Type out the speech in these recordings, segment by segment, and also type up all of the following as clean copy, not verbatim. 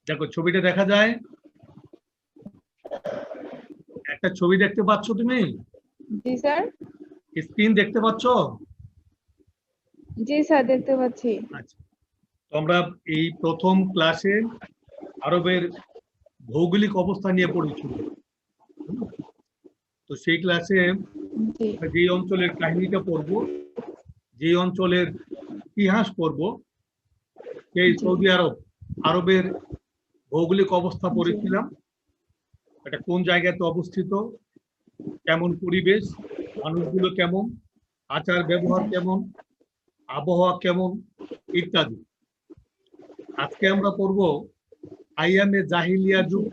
দেখো ছবিটা দেখা যায়, একটা ছবি দেখতে পাচ্ছ তুমি? জি স্যার। স্ক্রিন দেখতে পাচ্ছ? জি স্যার, দেখতে পাচ্ছি। আচ্ছা, তো আমরা এই প্রথম ক্লাসে আরবের ভৌগোলিক অবস্থা নিয়ে পড়েছিল। তো সেই ক্লাসে জি যে অঞ্চলের কাহিনীটা পড়ব, যে অঞ্চলের ইতিহাস পড়ব, সেই জি সৌদি আরবের ভৌগোলিক অবস্থা জি পড়েছিলাম। এটা কোন জায়গাতে অবস্থিত, কেমন পরিবেশ, মানুষগুলো কেমন, আচার ব্যবহার কেমন, আবহাওয়া কেমন, ইত্যাদি। আজকে আমরা পড়ব আইয়ামে জাহিলিয়া জি যুগ।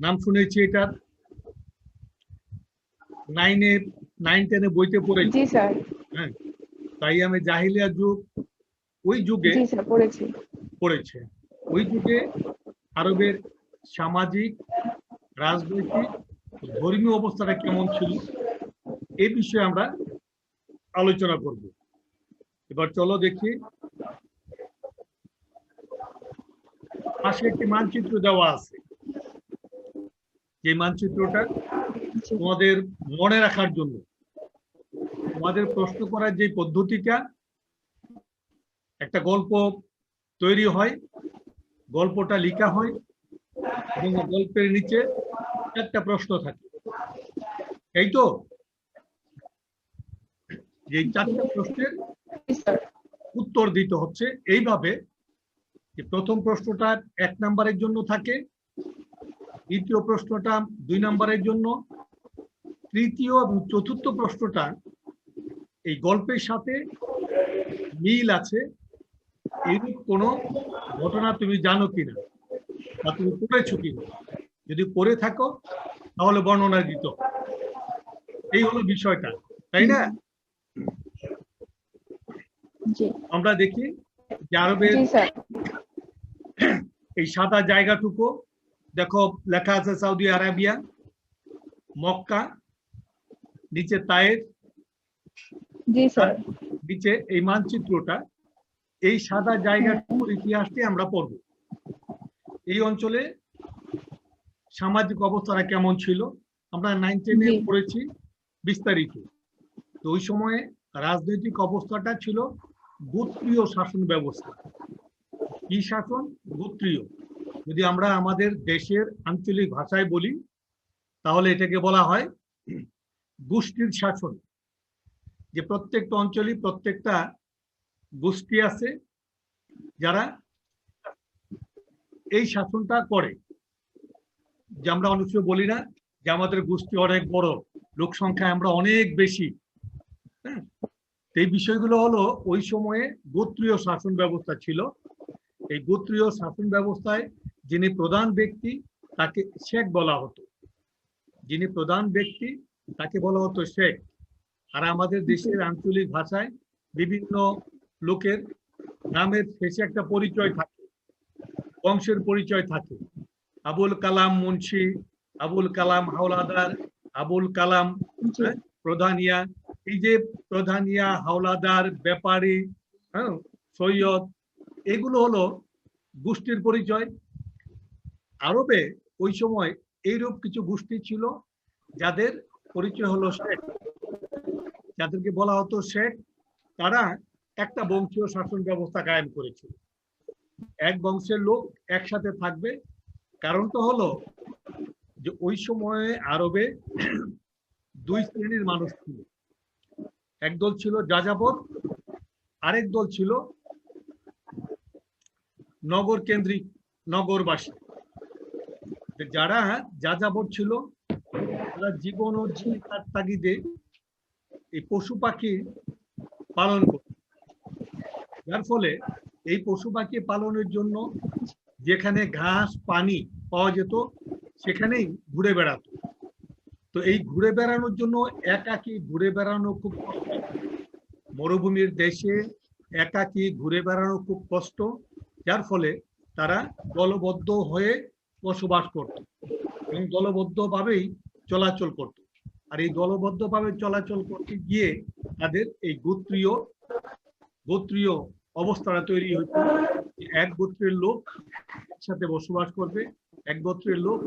নাম শুনেছি এটা, 9-10 বইতে পড়েছি। জি স্যার। হ্যাঁ, আইয়ামে জাহিলিয়া যুগ ওই যুগে জি স্যার, পড়েছি। পড়েছে। ওই যুগে আরবের সামাজিক, রাজনৈতিক, ধর্মীয় অবস্থাটা কেমন ছিল, এই বিষয়ে আমরা আলোচনা করব। এবার চলো দেখি, পাশে একটি মানচিত্র দেওয়া আছে। যে মানচিত্রটা জি তোমাদের মনে রাখার জন্য, তোমাদের প্রশ্ন করার যে পদ্ধতিটা, একটা গল্প তৈরি হয়, গল্পটা লেখা হয় এবং গল্পের নিচে একটা প্রশ্ন থাকে, এই তো? যে চারটা প্রশ্নের জি স্যার। উত্তর দিতে হচ্ছে এইভাবে যে প্রথম প্রশ্নটা 1 নম্বরের জন্য থাকে, দ্বিতীয় প্রশ্নটা 2 নম্বরের জন্য, তৃতীয় এবং চতুর্থ প্রশ্নটা এই গল্পের সাথে মিল আছে এইরূপ কোনো ঘটনা তুমি জানো কিনা বা তুমি পড়েছো কিনা। যদি পড়ে থাকো তাহলে বর্ণনা দিত। এই হলো বিষয়টা, তাই না? জি আমরা দেখি যে আরবের জি স্যার। এই সাদা জায়গাটুকু দেখো, লেখা আছে সৌদি আরাবিয়া, মক্কা, নিচে তায়েফ, জি তার স্যার। নিচে এই মানচিত্রটা। এই সাদা জায়গাটুকুর ইতিহাসটি আমরা পড়ব। এই অঞ্চলে সামাজিক অবস্থাটা কেমন ছিল আমরা 9-10 জি পড়েছি বিস্তারিত। তো ওই সময়ে রাজনৈতিক অবস্থাটা ছিল গোত্রীয় শাসন ব্যবস্থা। কি শাসন? গোত্রীয়। যদি আমরা আমাদের দেশের আঞ্চলিক ভাষায় বলি তাহলে এটাকে বলা হয় গোষ্ঠীর শাসন। যে প্রত্যেকটা অঞ্চলে প্রত্যেকটা গোষ্ঠী আছে যারা এই শাসনটা করে। যে আমরা অনেক সময় বলি না যে আমাদের গোষ্ঠী অনেক বড়, লোক সংখ্যা আমরা অনেক বেশি। হ্যাঁ, এই বিষয়গুলো হলো ওই সময়ে গোত্রীয় শাসন ব্যবস্থা ছিল। এই গোত্রীয় শাসন ব্যবস্থায় যিনি প্রধান ব্যক্তি তাকে শেখ বলা হতো। যিনি প্রধান ব্যক্তি তাকে বলা হতো শেখ। আর আমাদের দেশের আঞ্চলিক ভাষায় বিভিন্ন লোকের নামের শেষে একটা পরিচয় থাকে, বংশের পরিচয় থাকে। আবুল কালাম মুন্সি, আবুল কালাম হাওলাদার, আবুল কালাম জি প্রধানিয়া। এই যে প্রধানিয়া, হাওলাদার, ব্যাপারী, হ্যাঁ, সৈয়দ, এগুলো হলো গোষ্ঠীর পরিচয়। আরবে ওই সময় এইরূপ কিছু গোষ্ঠী ছিল যাদের পরিচয় হলো শেখ, যাদেরকে বলা হতো শেখ। তারা একটা বংশীয় শাসন ব্যবস্থা কায়েম করেছিল। এক বংশের লোক একসাথে থাকবে। কারণটা হলো যে ওই সময়ে আরবে 2 শ্রেণীর মানুষ ছিল। একদল ছিল যাযাবর, আরেক দল ছিল নগর কেন্দ্রিক, নগরবাসী। যারা যাযাবর ছিল তারা জীবন ও জীবিকার তাগিদে এই পশু পাখি পালন করত। যার ফলে এই পশু পাখি পালনের জন্য যেখানে ঘাস পানি পাওয়া যেত সেখানেই ঘুরে বেড়াতো। তো এই ঘুরে বেড়ানোর জন্য একাকী ঘুরে বেড়ানো খুব কষ্ট। মরুভূমির দেশে একাকী ঘুরে বেড়ানো খুব কষ্ট। যার ফলে তারা দলবদ্ধ হয়ে বসবাস করত এবং দলবদ্ধভাবেই চলাচল করত। আর এই দলবদ্ধভাবে চলাচল করতে গিয়ে তাদের এই গোত্রীয় অবস্থাটা তৈরি হতো। এক গোত্রের লোক একসাথে বসবাস করবে, এক গোত্রের লোক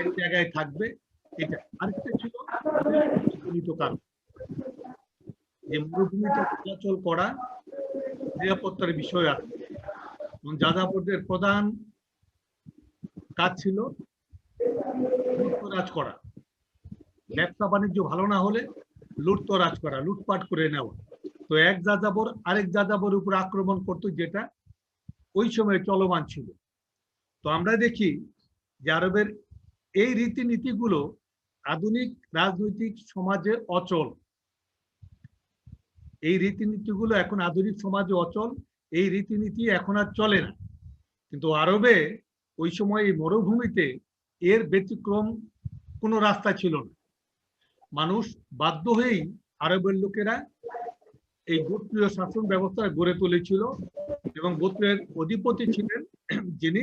এক জায়গায় থাকবে। এটা আরেকটা ছিল জনিত কারণ, যে মরুভূমিতে চলাচল করা নিরাপত্তার বিষয় আছে। যাযাবরদের প্রধান কাজ ছিল লুটতরাজ করা, ব্যবসা বাণিজ্য ভালো না হলে লুটতরাজ করা, লুটপাট করে নেওয়া। তো এক যাযাবর আরেক যাযাবরের উপর আক্রমণ করতো, যেটা ওই সময় চলমান ছিল। তো আমরা দেখি যে আরবের এই রীতিনীতিগুলো আধুনিক রাজনৈতিক সমাজে অচল। এই রীতিনীতিগুলো এখন আধুনিক সমাজে অচল, এই রীতিনীতি এখন আর চলে না। কিন্তু আরবে ওই সময় এই মরুভূমিতে এর ব্যতিক্রম কোনো রাস্তা ছিল না। মানুষ বাধ্য হয়েই আরবের লোকেরা এই গোত্রীয় শাসন ব্যবস্থা গড়ে তুলেছিল, এবং গোত্রের অধিপতি ছিলেন যিনি,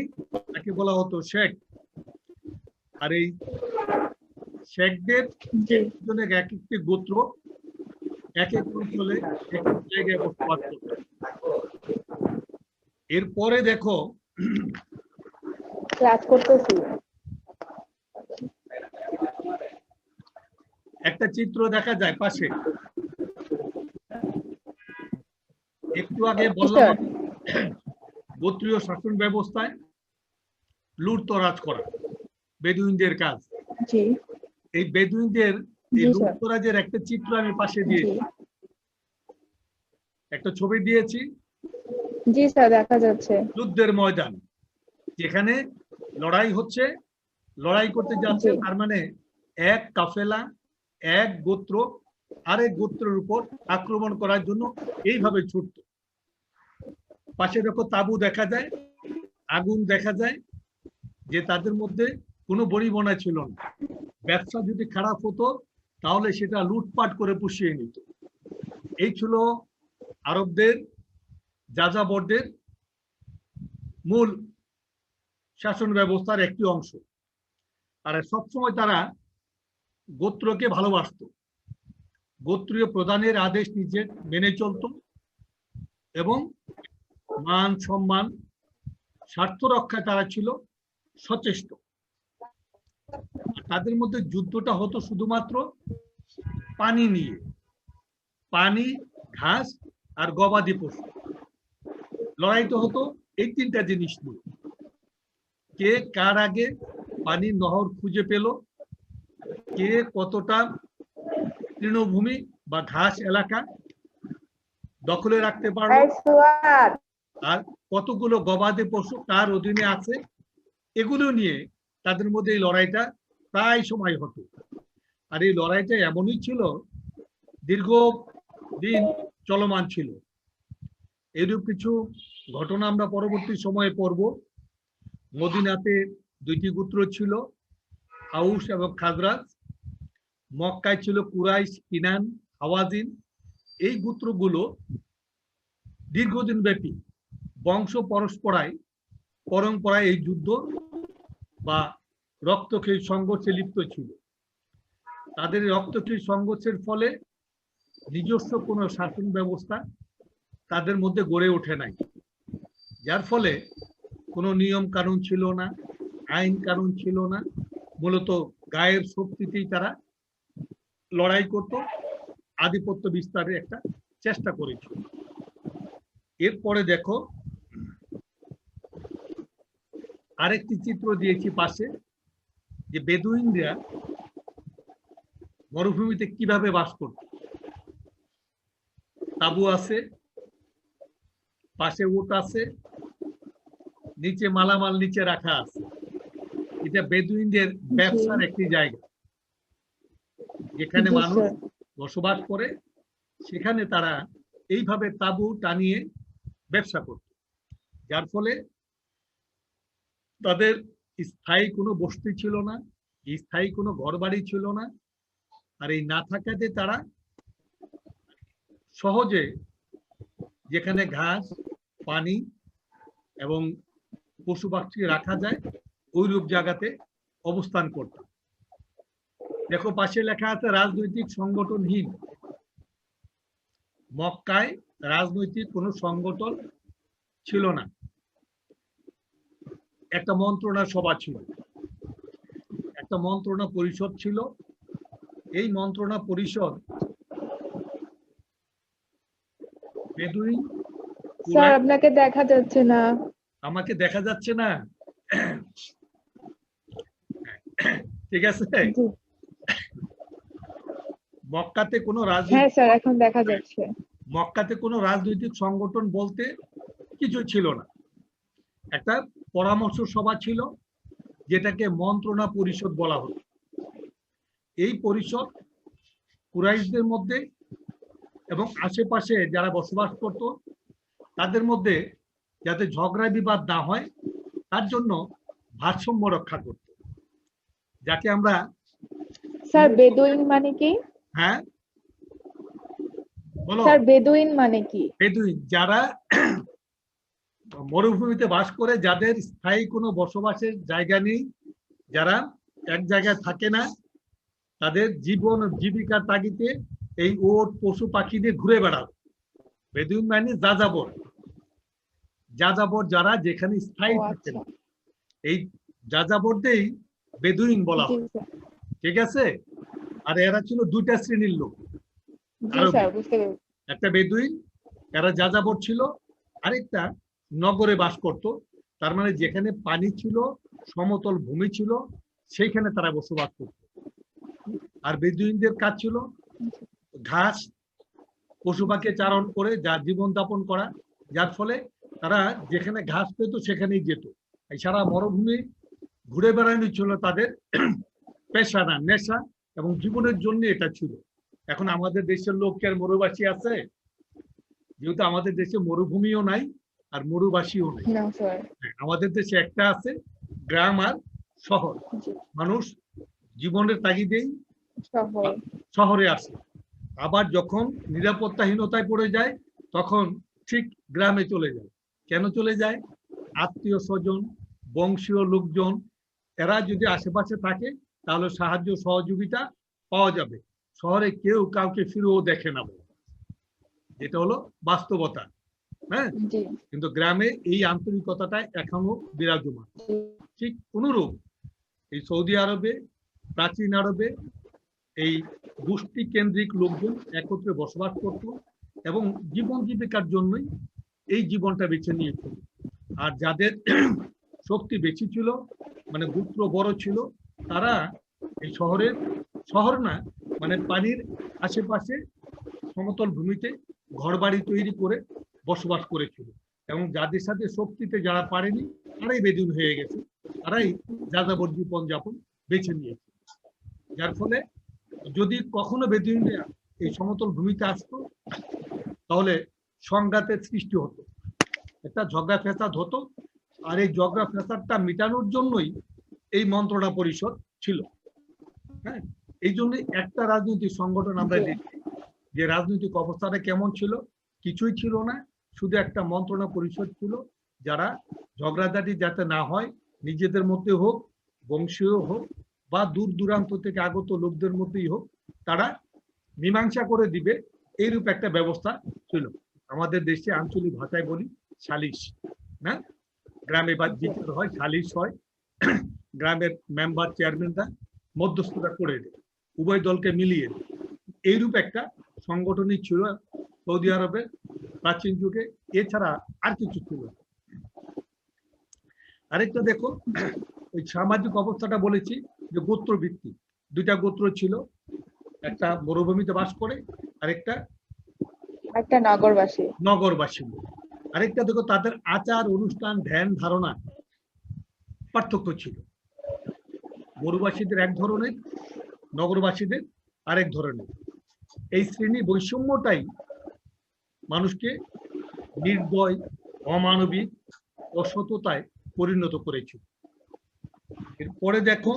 তাকে বলা হতো শেখ। আর এই শেখদের এক একটি গোত্র এক এক অঞ্চলে এক এক জায়গায় বসবাস করত। এরপরে দেখো একটা চিত্র দেখা যায় পাশে, একটু আগে বললাম গোত্রীয় শাসন ব্যবস্থায় লুটতরাজ করা বেদুইনদের কাজ। এই বেদুইনদের এই লুটতরাজের একটা চিত্র আমি পাশে দিয়েছি, একটা ছবি দিয়েছি। জি স্যার, দেখা যাচ্ছে যুদ্ধের ময়দান, যেখানে লড়াই হচ্ছে, লড়াই করতে যাচ্ছে, তার মানে এক কাফেলা, এক গোত্র আরেক গোত্রের উপর আক্রমণ করার জন্য এইভাবে ছুটত। পাশে দেখো তাঁবু দেখা যায়, আগুন দেখা যায়, যে তাদের মধ্যে কোনো বনিবনা ছিল না। ব্যবসা যদি খারাপ হতো তাহলে সেটা লুটপাট করে পুষিয়ে নিত। এই ছিল আরবদের যাযাবরদের মূল শাসন ব্যবস্থার একটি অংশ। আর সবসময় তারা গোত্রকে ভালোবাসত, গোত্রীয় প্রধানের আদেশ নিজে মেনে চলত, এবং মান সম্মান স্বার্থ রক্ষায় তারা ছিল সচেষ্ট। তাদের মধ্যে যুদ্ধটা হতো শুধুমাত্র পানি নিয়ে, পানি, ঘাস আর গবাদি পশু। লড়াইটা হতো এই তিনটা জিনিস নিয়ে। কে কার আগে পানির নহর খুঁজে পেল, কে কতটা তৃণভূমি বা ঘাস এলাকা দখলে রাখতে পারলো, আর কতগুলো গবাদি পশু কার অধীনে আছে, এগুলো নিয়ে তাদের মধ্যে এই লড়াইটা প্রায় সময় হতো। আর এই লড়াইটা এমনই ছিল, দীর্ঘদিন চলমান ছিল। এরূপ কিছু ঘটনা আমরা পরবর্তী সময়ে পড়ব। মদিনাতে দুইটি গোত্র ছিল, আউস এবং খাজরাজ। মক্কায় ছিল কুরাইশ, কিনান, হাওয়াজিন। এই গোত্রগুলো দীর্ঘদিন ব্যাপী বংশ পরম্পরায় এই যুদ্ধ বা রক্তক্ষয়ী সংঘর্ষে লিপ্ত ছিল। তাদের রক্তক্ষয়ী সংঘর্ষের ফলে নিজস্ব কোনো শাসন ব্যবস্থা তাদের মধ্যে গড়ে ওঠে নাই, যার ফলে কোনো নিয়ম কানুন ছিল না, আইন কানুন ছিল না। মূলত গায়ের শক্তিতেই তারা লড়াই করত, আধিপত্য বিস্তারের একটা চেষ্টা করেছিল। এরপরে দেখো আরেকটি চিত্র দিয়েছি পাশে, যে বেদুইনরা মরুভূমিতে কিভাবে বাস করত। তাঁবু আছে, পাশে উট আছে, নিচে মালামাল নিচে রাখা আছে। এটা বেদুইনদের ব্যবসার একটি জায়গা, যেখানে মানুষ বসবাস করে, সেখানে তারা এইভাবে তাঁবু টানিয়ে ব্যবসা করত, যার ফলে তাদের স্থায়ী কোনো বসতি ছিল না, স্থায়ী কোনো ঘরবাড়ি ছিল না। আর এই না থাকাতে তারা সহজে যেখানে ঘাস, পানি এবং পশু পাখি রাখা যায় ওইরূপ জায়গাতে অবস্থান করত। দেখো পাশে লেখা আছে রাজনৈতিক সংগঠনহীন। মক্কায় রাজনৈতিক কোনো সংগঠন ছিল না। একটা মন্ত্রণা সভা ছিল, একটা মন্ত্রণা পরিষদ ছিল। এই মন্ত্রণা পরিষদ বেদুইন, স্যার আপনাকে দেখা যাচ্ছে না। আমাকে দেখা যাচ্ছে না? ঠিক আছে। জি। মক্কাতে কোনো হ্যাঁ রাজনৈতিক স্যার এখন দেখা যাচ্ছে। মক্কাতে কোনো রাজনৈতিক সংগঠন বলতে কিছু ছিল না। একটা পরামর্শ সভা ছিল, যেটাকে মন্ত্রণা পরিষদ বলা হতো। এই পরিষদ কুরাইশদের মধ্যে এবং আশেপাশে যারা বসবাস করত তাদের মধ্যে যাতে ঝগড়া বিবাদ না হয় তার জন্য ভারসাম্য রক্ষা করত, যাকে আমরা স্যার বেদুইন মানে কি? হ্যাঁ বলো। স্যার বেদুইন মানে কি? বেদুইন যারা মরুভূমিতে বাস করে, যাদের স্থায়ী কোনো বসবাসের জায়গা নেই, যারা এক জায়গায় থাকে না, তাদের জীবন ও জীবিকার তাগিদে এই ওট পশু পাখি দিয়ে ঘুরে বেড়াবে। বেদুইন মানে যাযাবর, যাযাবর যারা যেখানে স্থায়ী ও থাকে আচ্ছা। না, এই যাযাবরদেরই বেদুইন বলা জি হয়। স্যার। ঠিক আছে। আর এরা ছিল দুইটা শ্রেণীর লোক জি আরবে। স্যার বুঝতে পেরেছি। একটা বেদুইন, এরা যাযাবর ছিল। আরেকটা নগরে বাস করত, তার মানে যেখানে পানি ছিল, সমতল ভূমি ছিল, সেইখানে তারা বসবাস করত। আর বেদুইনদের কাজ ছিল ঘাস, পশু পাখি চারণ করে যা জীবন যাপন করা, যার ফলে তারা যেখানে ঘাস পেত সেখানেই যেত। এই সারা মরুভূমি ঘুরে বেড়ানো ছিল তাদের পেশা না নেশা, এবং জীবনের জন্য এটা ছিল। এখন আমাদের দেশের লোক কি আর মরুবাসী আছে? যেহেতু আমাদের দেশে মরুভূমিও নাই আর মরুবাসীও নেই। না স্যার। আমাদের দেশে একটা আছে, গ্রাম আর শহর। জি। মানুষ জীবনের তাগিদেই শহর। শহরে আসে, আবার যখন নিরাপত্তাহীনতায় পড়ে যায় তখন ঠিক গ্রামে চলে যায়। কেন চলে যায়? আত্মীয় স্বজন, বংশীয় লোকজন এরা যদি আশেপাশে থাকে তাহলে সাহায্য সহযোগিতা পাওয়া যাবে। শহরে কেউ কাউকে ফিরেও দেখে না, যেটা হলো বাস্তবতা। হ্যাঁ, জি। কিন্তু গ্রামে এই আন্তরিকতাটা এখনো বিরাজমান। ঠিক অনুরূপ এই সৌদি আরবে, প্রাচীন আরবে এই গোষ্ঠী কেন্দ্রিক লোকজন একত্রে বসবাস করত এবং জীবন জীবিকার জন্যই এই জীবনটা বেছে নিয়েছিল। আর যাদের শক্তি বেশি ছিল, মানে গোত্র বড় ছিল, তারা এই শহর না, মানে পানির আশেপাশে সমতল ভূমিতে ঘরবাড়ি তৈরি করে বসবাস করেছিল। এবং যাদের সাথে শক্তিতে যারা পারেনি তারাই বেদুইন হয়ে গেছে, তারাই যাযাবর জীবন যাপন বেছে নিয়েছে। যার ফলে যদি কখনো বেদুইনরা এই সমতল ভূমিতে আসতো তাহলে সংঘাতের সৃষ্টি হতো, একটা ঝগড়া ফেসাদ হতো। আর এই ঝগড়া ফেসাদটা মেটানোর জন্যই এই মন্ত্রণা পরিষদ ছিল। হ্যাঁ, এই জন্য একটা রাজনৈতিক সংগঠন আমরা দেখি যে রাজনৈতিক অবস্থাটা কেমন ছিল, কিছুই ছিল না, শুধু একটা মন্ত্রণা পরিষদ ছিল, যারা ঝগড়াঝাটি যাতে না হয়, নিজেদের মধ্যে হোক, বংশীয় হোক বা দূর দূরান্ত থেকে আগত লোকদের মধ্যেই হোক, তারা মীমাংসা করে দিবে, এইরূপ একটা ব্যবস্থা ছিল। আমাদের দেশে আঞ্চলিক ভাষায় বলি সালিশ, না? গ্রামে বা বিচার হয়, সালিশ হয়, গ্রামের মেম্বার চেয়ারম্যানরা মধ্যস্থতা করে দেয়, উভয় দলকে মিলিয়ে দেয়। এইরূপ একটা সংগঠনই ছিল সৌদি আরবের প্রাচীন যুগে, এছাড়া আর কিছু ছিল। আরেকটা দেখো, ওই সামাজিক অবস্থাটা বলেছি যে গোত্র ভিত্তিক, দুইটা গোত্র ছিল, একটা মরুভূমিতে বাস করে, আরেকটা একটা নগরবাসী। নগরবাসী। আরেকটা দেখো, তাদের আচার অনুষ্ঠান ধ্যান ধারণা পার্থক্য ছিল। মরুবাসীদের এক ধরনের, নগরবাসীদের আরেক ধরনের। এই শ্রেণী বৈষম্যটাই মানুষকে নির্দয়, অমানবিক, অসততায় পরিণত করেছিল। এরপরে দেখো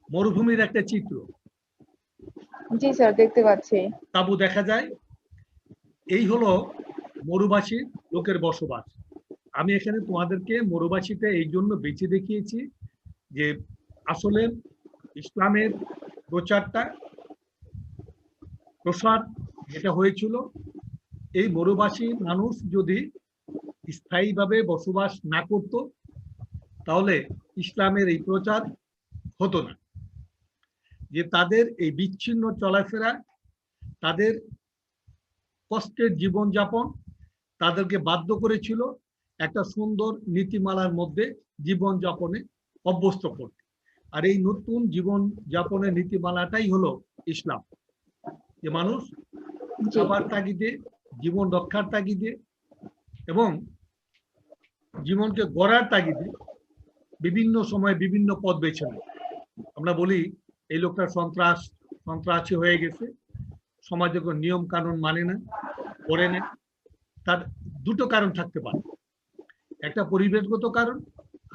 মরুভূমির একটা চিত্র, জি স্যার দেখতে পাচ্ছি। তাঁবু দেখা যায়। এই হলো মরুবাসী লোকের বসবাস। আমি এখানে তোমাদেরকে মরুবাসীতে এই জন্য বেছে দেখিয়েছি যে আসলে ইসলামের প্রসার যেটা হয়েছিল, এই মরুবাসী মানুষ যদি স্থায়ীভাবে বসবাস না করত, তাহলে ইসলামের এই প্রচার হতো না। যে তাদের এই বিচ্ছিন্ন চলাফেরা, তাদের কষ্টের জীবনযাপন তাদেরকে বাধ্য করেছিল একটা সুন্দর নীতিমালার মধ্যে জীবনযাপনে অভ্যস্ত করতে। আর এই নতুন জীবন যাপনের নীতিমালাটাই হলো ইসলাম, যে মানুষ জি খাবার তাগিদে, জীবন রক্ষার তাগিদে এবং জীবনকে গড়ার তাগিদে বিভিন্ন সময় বিভিন্ন পথ বেছে নেয়। আমরা বলি এই লোকটা সন্ত্রাসী হয়ে গেছে, সমাজে কোনো নিয়ম কানুন মানে না, করে না। তার দুটো কারণ থাকতে পারে, একটা পরিবেশগত কারণ,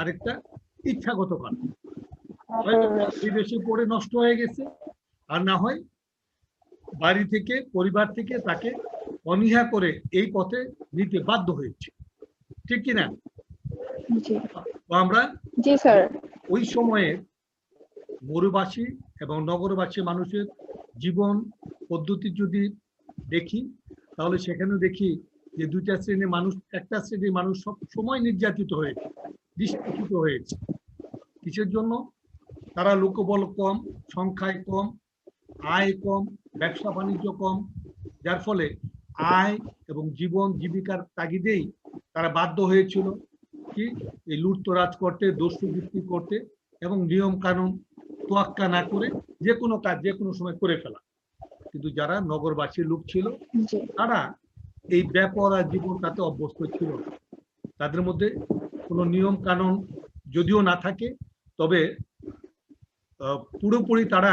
আরেকটা ইচ্ছাগত কারণ। হয়তো পরিবেশে পড়ে নষ্ট হয়ে গেছে, আর না হয় বাড়ি থেকে, পরিবার থেকে তাকে অনীহা করে এই পথে নিতে বাধ্য হয়েছে, ঠিক কিনা? জি তো আমরা জি স্যার। ওই সময়ে মরুবাসী এবং নগরবাসী মানুষের জীবন পদ্ধতি যদি দেখি, তাহলে সেখানে দেখি যে দুইটা শ্রেণীর মানুষ, একটা শ্রেণীর মানুষ সব সময় নির্যাতিত হয়েছে, নিষ্পেষিত হয়েছে। কিসের জন্য? তারা লোকবল কম, সংখ্যায় কম, আয় কম, ব্যবসা বাণিজ্য কম, যার ফলে আয় এবং জীবন জীবিকার তাগিদেই তারা বাধ্য হয়েছিল কি এই লুটতরাজ করতে, দস্যুবৃত্তি করতে এবং নিয়ম কানুন তোয়াক্কা না করে যে কোনো কাজ যে কোনো সময় করে ফেলা। কিন্তু যারা নগরবাসীর লোক ছিল, জি তারা এই বেপরোয়া জীবনটাতে অভ্যস্ত ছিল। তাদের মধ্যে কোনো নিয়ম কানুন যদিও না থাকে, তবে পুরোপুরি তারা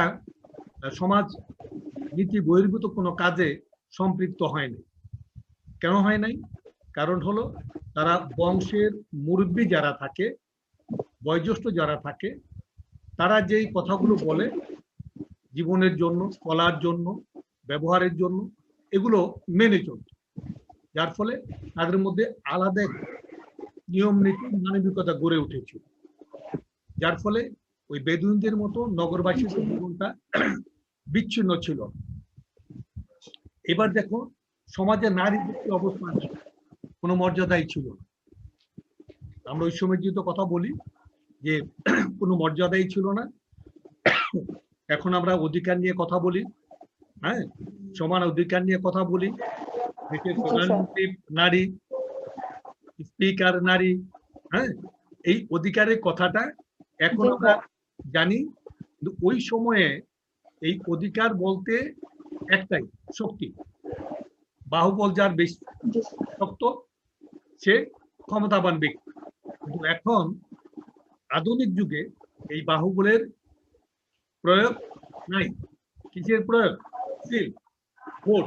সমাজ নীতি বহির্ভূত কোনো কাজে সম্পৃক্ত হয়নি। কেন হয় নাই? কারণ হলো তারা বংশের মুরব্বী যারা থাকে, বয়োজ্যেষ্ঠ যারা থাকে, তারা যেই কথাগুলো বলে জীবনের জন্য, চলার জন্য, ব্যবহারের জন্য, এগুলো মেনে চলত। যার ফলে তাদের মধ্যে আলাদা নিয়ম নীতি, মানবিকতা গড়ে উঠেছিল। যার ফলে ওই বেদুইনদের মতো নগরবাসীর জীবনটা বিচ্ছিন্ন ছিল। এবার দেখো সমাজে নারীর কি অবস্থান ছিল, কোনো মর্যাদাই ছিল না। আমরা ওই সময় যেহেতু কথা বলি যে কোনো মর্যাদাই ছিল না। এখন আমরা অধিকার নিয়ে কথা বলি, হ্যাঁ, সমান অধিকার নিয়ে কথা বলি। দেশের প্রধানমন্ত্রী নারী, স্পিকার নারী, হ্যাঁ, এই অধিকারের কথাটা এখন আমরা জানি। কিন্তু ওই সময়ে এই অধিকার বলতে একটাই, শক্তি। বাহুবল যার বেশি শক্ত, সে ক্ষমতাবান ব্যক্তি। কিন্তু এখন আধুনিক যুগে এই বাহুবলের প্রয়োগ নাই। কিসের প্রয়োগ? সিল, ভোট,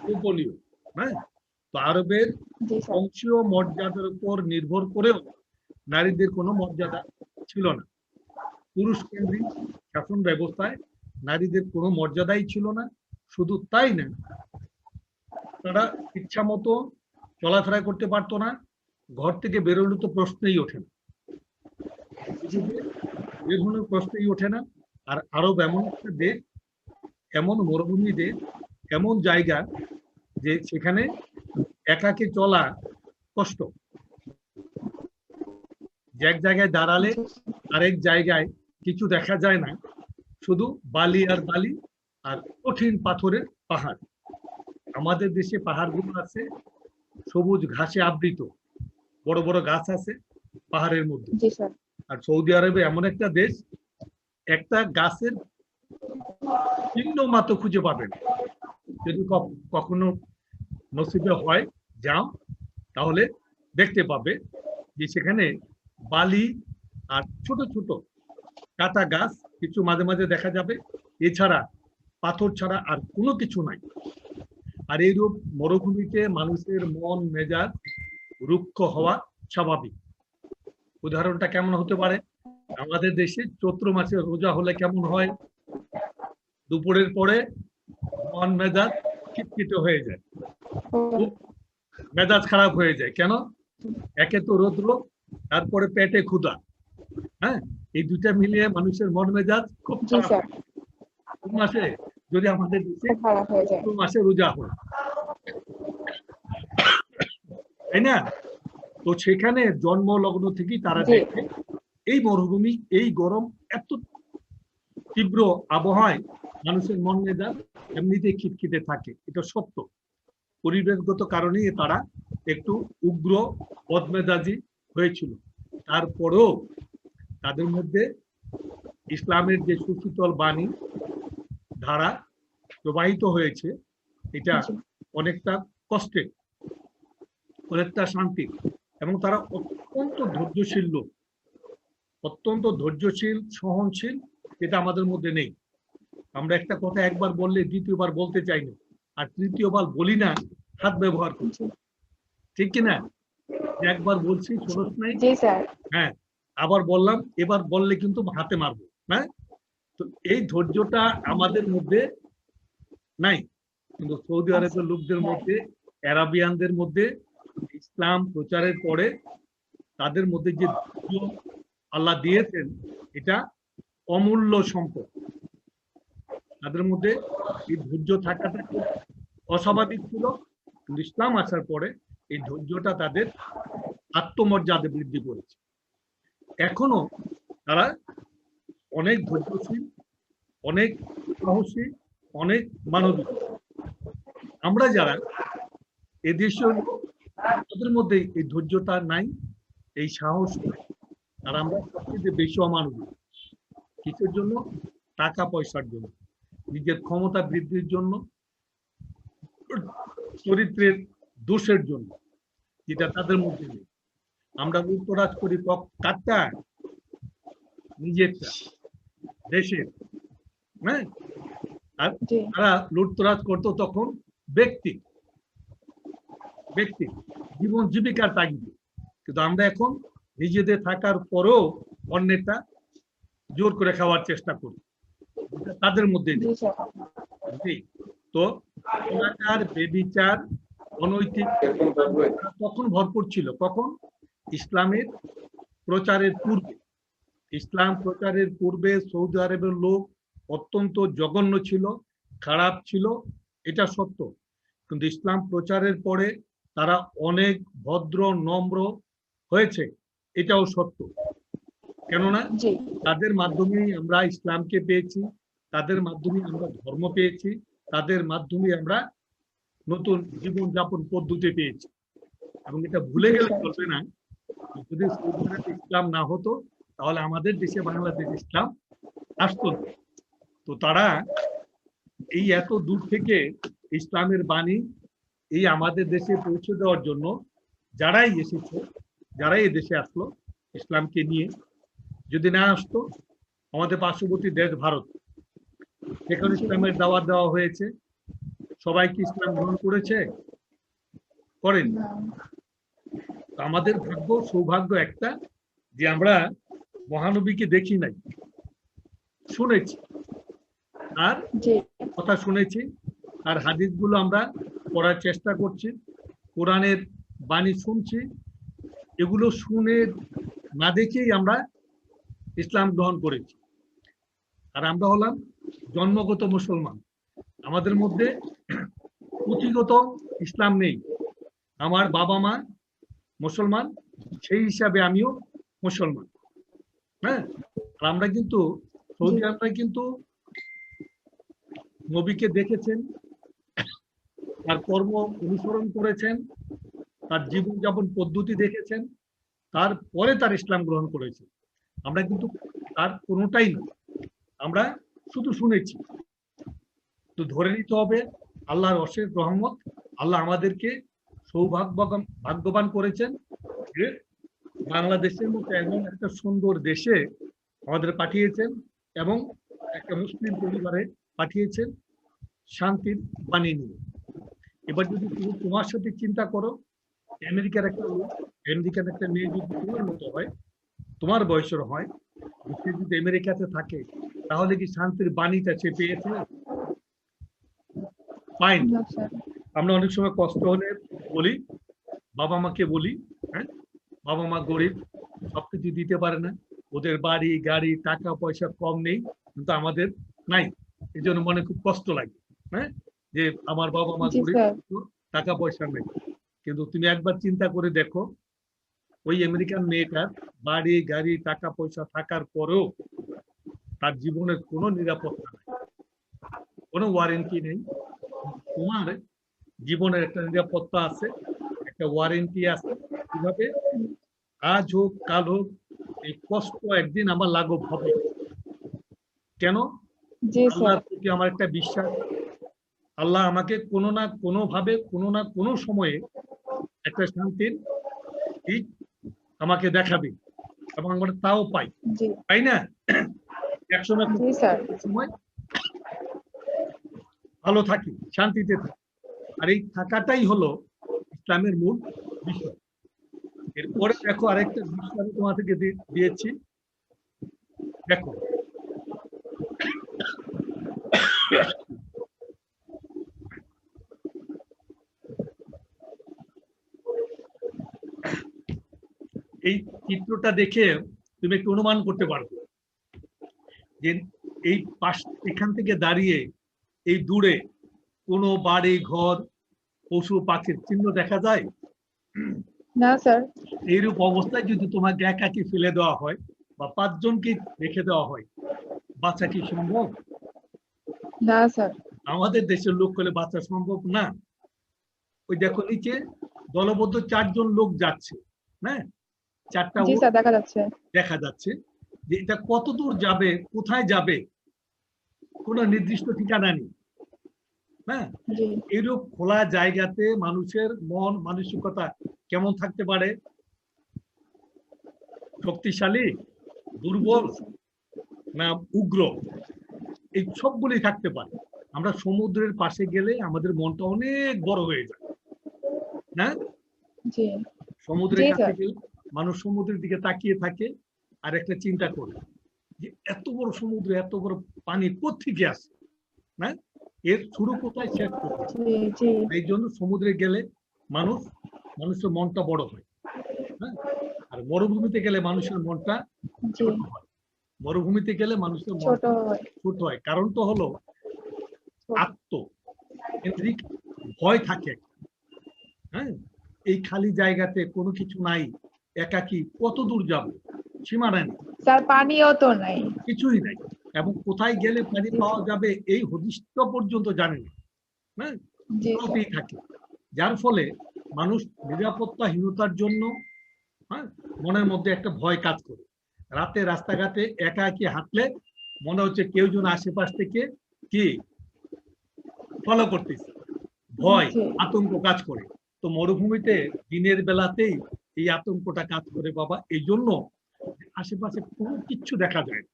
গোপনীয়। হ্যাঁ, তো আরবের বংশীয় মর্যাদার উপর নির্ভর করেও নারীদের কোনো মর্যাদা ছিল না। পুরুষ কেন্দ্রিক শাসন ব্যবস্থায় নারীদের কোনো মর্যাদাই ছিল না। শুধু তাই না, তারা ইচ্ছা মতো চলাফেরা করতে পারতো না, ঘর থেকে বেরোনো তো প্রশ্নই ওঠে না, বেরোনোর প্রশ্নই ওঠে না। আর আরব এমন একটা দেশ, এমন মরুভূমি দেশ, এমন জায়গা যে সেখানে একাকে চলা কষ্ট। এক জায়গায় দাঁড়ালে আরেক জায়গায় কিছু দেখা যায় না, শুধু বালি আর বালি আর কঠিন পাথরের পাহাড়। আমাদের দেশে পাহাড়গুলো আছে সবুজ ঘাসে আবৃত, বড় বড় গাছ আছে পাহাড়ের মধ্যে। আর সৌদি আরবে এমন একটা দেশ, একটা গাছের চিহ্ন মাত্র খুঁজে পাবেন। যদি কখনো নসিবে হয় যাও, তাহলে দেখতে পাবে যে সেখানে বালি আর ছোট ছোট কাটা গাছ কিছু মাঝে মাঝে দেখা যাবে, এছাড়া পাথর ছাড়া আর কোনো কিছু নাই। আর এইরূপ মরুভূমিতে মানুষের মন মেজাজ রুক্ষ হওয়া স্বাভাবিক। উদাহরণটা কেমন হতে পারে? আমাদের দেশে চৈত্র মাসে রোজা হলে কেমন হয়? দুপুরের পরে মন মেজাজ খিটখিটে হয়ে যায়, মেজাজ খারাপ হয়ে যায়। কেন? একে তো রৌদ্র, তারপরে পেটে ক্ষুধা। হ্যাঁ, এই দুইটা মিলিয়ে মানুষের মন মেজাজ খুব খারাপ। মাসে যদি আমাদের দেশে মাসে রোজা হয়, তাই না? তো সেখানে জন্মলগ্ন থেকেই তারা জি দেখে এই মরুভূমি, এই গরম, এত তীব্র আবহাওয়ায় মানুষের মন মেজাজ এমনিতেই খিটখিটে থাকে, এটা সত্য। পরিবেশগত কারণেই তারা একটু উগ্র বদমেজাজি হয়েছিল। তারপরেও তাদের মধ্যে ইসলামের যে সুশীতল বাণী ধারা প্রবাহিত হয়েছে, এটা জি অনেকটা কষ্টের, অনেকটা শান্তি, এবং তারা অত্যন্ত ধৈর্যশীল লোক, অত্যন্ত ধৈর্যশীল, সহনশীল, এটা আমাদের মধ্যে নেই। আমরা একটা কথা একবার বললে দ্বিতীয়বার বলতে চাই না, আর তৃতীয়বার বলি না, হাত ব্যবহার করি, জি ঠিক কিনা? যে একবার বলছি শোনস নাই, জি স্যার হ্যাঁ, আবার বললাম, এবার বললে কিন্তু হাতে মারবো, হ্যাঁ। তো এই ধৈর্যটা আমাদের মধ্যে নাই, কিন্তু সৌদি আরবের লোকদের মধ্যে, আরাবিয়ানদের মধ্যে ইসলাম প্রচারের পরে তাদের মধ্যে যে ধৈর্য আল্লাহ দিয়েছেন, এটা অমূল্য সম্পদ। তাদের মধ্যে এই ধৈর্য থাকাটা খুব অস্বাভাবিক ছিল, কিন্তু ইসলাম আসার পরে এই ধৈর্যটা তাদের আত্মমর্যাদা বৃদ্ধি করেছে। এখনো তারা অনেক ধৈর্যশীল, অনেক সাহসী, অনেক মানবিক। আমরা যারা এদেশের লোক, তাদের মধ্যে এই ধৈর্যটা নাই, এই সাহস নাই, আর আমরা সবচেয়ে বেশি অমানবিক। কিসের জন্য? টাকা পয়সার জন্য, নিজের ক্ষমতা বৃদ্ধির জন্য, চরিত্রের দোষের জন্য, যেটা তাদের মধ্যে নেই। আমরা লুটতরাজ করি কারটা? নিজেরটা, দেশের, হ্যাঁ। আর জি তারা লুটতরাজ করতো তখন ব্যক্তি ব্যক্তি জীবন জীবিকার তাগিদে, কিন্তু আমরা এখন নিজেদের থাকার পরেও অন্যেরটা জোর করে খাওয়ার চেষ্টা করি, যেটা তাদের মধ্যে জি নেই। স্যার জি। তো অনাচার, বেবিচার, অনৈতিক তখন ভরপুর ছিল। কখন? ইসলামের প্রচারের পূর্বে। ইসলাম প্রচারের পূর্বে সৌদি আরবের লোক অত্যন্ত জঘন্য ছিল, খারাপ ছিল, এটা সত্য। কিন্তু ইসলাম প্রচারের পরে তারা অনেক ভদ্র, নম্র হয়েছে, এটাও সত্য। কেননা জি তাদের মাধ্যমেই আমরা ইসলামকে পেয়েছি, তাদের মাধ্যমে আমরা ধর্ম পেয়েছি, তাদের মাধ্যমে আমরা নতুন জীবনযাপন পদ্ধতি পেয়েছি। এবং এটা ভুলে জি গেলে স্যার চলবে না, যদি সৌদি আরবে ইসলাম না হতো, তাহলে আমাদের দেশে, বাংলাদেশে ইসলাম আসতো না। তো তারা এই এত দূর থেকে ইসলামের বাণী এই আমাদের দেশে পৌঁছে দেওয়ার জন্য যারাই এসেছে, যারাই এই দেশে আসলো ইসলামকে নিয়ে, যদি না আসতো, আমাদের পার্শ্ববর্তী দেশ ভারত, সেখানে ইসলামের দাওয়াত দেওয়া হয়েছে, সবাই কি ইসলাম গ্রহণ করেছে? করেন। না আমাদের ভাগ্য, সৌভাগ্য একটা, যে আমরা মহানবীকে দেখি নাই, শুনেছি, আর জি কথা শুনেছি, আর হাদিসগুলো আমরা পড়ার চেষ্টা করছি, কোরআনের বাণী শুনছি, এগুলো শুনে না দেখেই আমরা ইসলাম গ্রহণ করেছি। আর আমরা হলাম জন্মগত মুসলমান, আমাদের মধ্যে পুঁথিগত ইসলাম নেই। আমার বাবা মা মুসলমান, সেই হিসাবে আমিও মুসলমান, হ্যাঁ। আর আমরা কিন্তু সৌদি আরবরা কিন্তু নবীকে দেখেছেন, তার কর্ম অনুসরণ করেছেন, তার জীবনযাপন পদ্ধতি দেখেছেন, তারপরে তার ইসলাম গ্রহণ করেছে। আমরা কিন্তু তার কোনোটাই না, আমরা শুধু শুনেছি। তো ধরে নিতে হবে আল্লাহর অশেষ রহমত, আল্লাহ আমাদেরকে ভাগ্যবান করেছেন যে বাংলাদেশের মতো এমন একটা সুন্দর দেশে আমাদের পাঠিয়েছেন, এবং একটা মুসলিম পরিবারে পাঠিয়েছেন শান্তির বাণী নিয়ে। এবার যদি তুমি তোমার সাথে চিন্তা করো, আমেরিকার একটা লোক, আমেরিকার একটা মেয়ে যদি তোমার মতো হয়, তোমার বয়সের হয়, সে যদি আমেরিকাতে থাকে, তাহলে কি শান্তির বাণীটা সে পেয়েছে? পায়নি। না স্যার আমরা অনেক সময় কষ্ট হলে বলি, বাবা মাকে বলি, হ্যাঁ, বাবা মা গরিব, সবকিছু দিতে পারে না, ওদের বাড়ি গাড়ি টাকা পয়সা কম নেই, কিন্তু আমাদের নাই, এই জন্য মনে খুব কষ্ট লাগে, হ্যাঁ, যে আমার বাবা মা জি গরিব, স্যার টাকা পয়সা নেই। কিন্তু তুমি একবার চিন্তা করে দেখো, ওই আমেরিকান মেয়েটার বাড়ি গাড়ি টাকা পয়সা থাকার পরেও তার জীবনের কোনো নিরাপত্তা নেই, কোনো ওয়ারেন্টি নেই। তোমার জীবনের একটা নিরাপত্তা আছে, একটা ওয়ারেন্টি আছে। কিভাবে? আজ হোক কাল হোক এই কষ্ট একদিন আমার লাঘব হবে। কেন? জি স্যার। আল্লাহর প্রতি আমার একটা বিশ্বাস, আল্লাহ আমাকে কোনো না কোনো ভাবে কোনো না কোনো সময়ে একটা শান্তির দিক আমাকে দেখাবে, এবং আমরা তাও পাই, জি তাই না? একসময় জি স্যার। সময় ভালো থাকি, শান্তিতে থাকি। আর এই থাকাটাই হলো ইসলামের মূল বিষয়। এরপরে দেখো আরেকটা বিষয় আমি তোমাদেরকে দিয়েছি, দেখো এই চিত্রটা দেখে তুমি একটু অনুমান করতে পারবে যে এই পাশ এখান থেকে দাঁড়িয়ে এই দূরে কোনো বাড়ি ঘর পশু পাখির চিহ্ন দেখা যায়? না স্যার। এইরূপ অবস্থায় যদি তোমাকে একাকি ফেলে দেওয়া হয় বা 5 জনকে রেখে দেওয়া হয়, বাঁচা কি সম্ভব? না স্যার। আমাদের দেশের লোক হলে বাঁচা সম্ভব না। ওই দেখো নিচে দলবদ্ধ 4 জন লোক যাচ্ছে, হ্যাঁ, 4টা জি উট স্যার, দেখা যাচ্ছে। দেখা যাচ্ছে। যে এটা কত দূর যাবে, কোথায় যাবে, কোনো নির্দিষ্ট ঠিকানা নেই। হ্যাঁ, জি এরূপ খোলা জায়গাতে মানুষের মন মানসিকতা কেমন থাকতে পারে? শক্তিশালী, জি দুর্বল, স্যার। না উগ্র? এই সবগুলি থাকতে পারে। আমরা সমুদ্রের পাশে গেলে আমাদের মনটা অনেক বড় হয়ে যায়, না? জি সমুদ্রের জি কাছে স্যার। গেলে মানুষ সমুদ্রের দিকে তাকিয়ে থাকে আর একটা চিন্তা করে যে এত বড় সমুদ্র, এত বড় পানি কোত্থেকে আসে, না? এর শুরু কোথায়, শেষ কোথায়? জি জি এই জন্য সমুদ্রে গেলে মানুষের মনটা বড় হয়, হ্যাঁ। আর মরুভূমিতে গেলে মানুষের মনটা জি ছোট হয়। মরুভূমিতে গেলে মানুষের ছোট মনটা হয়। ছোট হয়, কারণটা হলো ছোট। আত্মকেন্দ্রিক ভয় থাকে, হ্যাঁ। এই খালি জায়গাতে কোনো কিছু নাই, একাকী কত দূর যাব, সীমানা নেই, স্যার, পানিও তো নাই। কিছুই নাই, এবং কোথায় গেলে পানি জি পাওয়া স্যার। যাবে এই হদিশটা পর্যন্ত জানে না, হ্যাঁ। জি স্যার। চলতেই থাকে, যার ফলে মানুষ নিরাপত্তাহীনতার জন্য, হ্যাঁ, মনের মধ্যে একটা ভয় কাজ করে। রাতে রাস্তাঘাটে একা একি হাঁটলে মনে হচ্ছে কেউ যেন আশেপাশ থেকে কি ফলো করতেছে, ভয় জি আতঙ্ক কাজ করে। তো মরুভূমিতে দিনের বেলাতেই এই আতঙ্কটা কাজ করে বাবা। এই জন্য আশেপাশে কোনো কিচ্ছু দেখা যায় না,